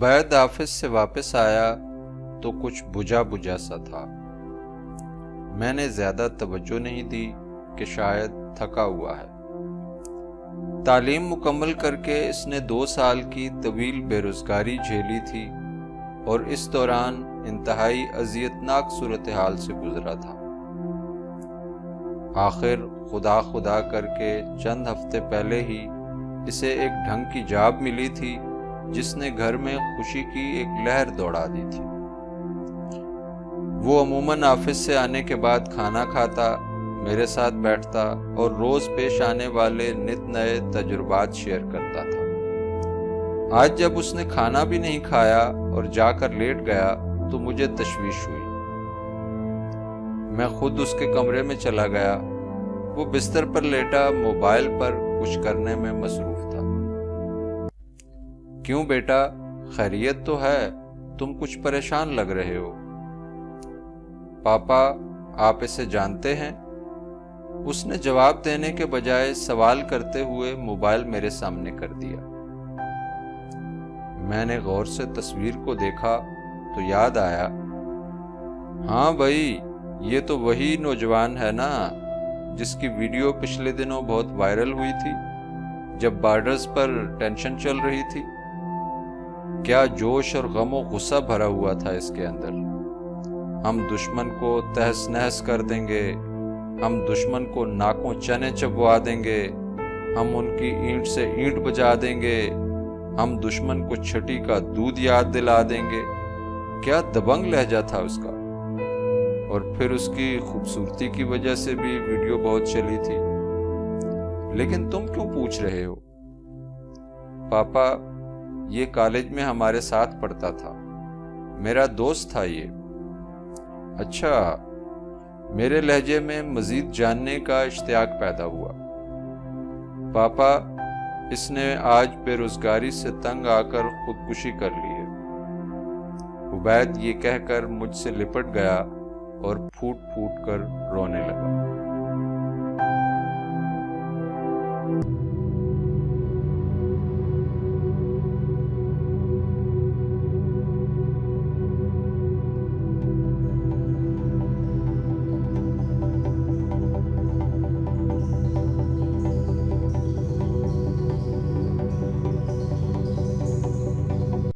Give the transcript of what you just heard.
Ubaid office سے واپس آیا تو کچھ بجھا بجھا سا تھا۔ میں نے زیادہ توجہ نہیں دی کہ شاید تھکا ہوا ہے۔ تعلیم مکمل کر کے اس نے 2 سال کی طویل بے روزگاری جھیلی تھی اور اس دوران انتہائی اذیتناک صورتحال سے گزرا تھا۔ آخر خدا کر کے چند ہفتے پہلے ہی اسے ایک ڈھنگ کی جاب ملی تھی جس نے گھر میں خوشی کی ایک لہر دوڑا دی تھی۔ وہ عموماً آفس سے آنے کے بعد کھانا کھاتا، میرے ساتھ بیٹھتا اور روز پیش آنے والے نت نئے تجربات شیئر کرتا تھا۔ آج جب اس نے کھانا بھی نہیں کھایا اور جا کر لیٹ گیا تو مجھے تشویش ہوئی۔ میں خود اس کے کمرے میں چلا گیا۔ وہ بستر پر لیٹا موبائل پر کچھ کرنے میں مصروف تھا۔ کیوں بیٹا، خیریت تو ہے؟ تم کچھ پریشان لگ رہے ہو۔ پاپا، آپ اسے جانتے ہیں؟ اس نے جواب دینے کے بجائے سوال کرتے ہوئے موبائل میرے سامنے کر دیا۔ میں نے غور سے تصویر کو دیکھا تو یاد آیا، ہاں بھائی، یہ تو وہی نوجوان ہے نا جس کی ویڈیو پچھلے دنوں بہت وائرل ہوئی تھی جب بارڈرز پر ٹینشن چل رہی تھی۔ کیا جوش اور غم و غصہ بھرا ہوا تھا اس کے اندر۔ ہم دشمن کو تہس نہس کر دیں گے، ہم دشمن کو ناکوں چنے چبوا دیں گے، ہم ان کی اینٹ سے اینٹ بجا دیں گے، ہم دشمن کو چھٹی کا دودھ یاد دلا دیں گے۔ کیا دبنگ لہجہ تھا اس کا، اور پھر اس کی خوبصورتی کی وجہ سے بھی ویڈیو بہت چلی تھی۔ لیکن تم کیوں پوچھ رہے ہو؟ پاپا، یہ کالج میں ہمارے ساتھ پڑھتا تھا، میرا دوست تھا یہ۔ اچھا، میرے لہجے میں مزید جاننے کا اشتیاق پیدا ہوا۔ پاپا، اس نے آج بے روزگاری سے تنگ آ کر خودکشی کر لی ہے۔ عبید یہ کہہ کر مجھ سے لپٹ گیا اور پھوٹ پھوٹ کر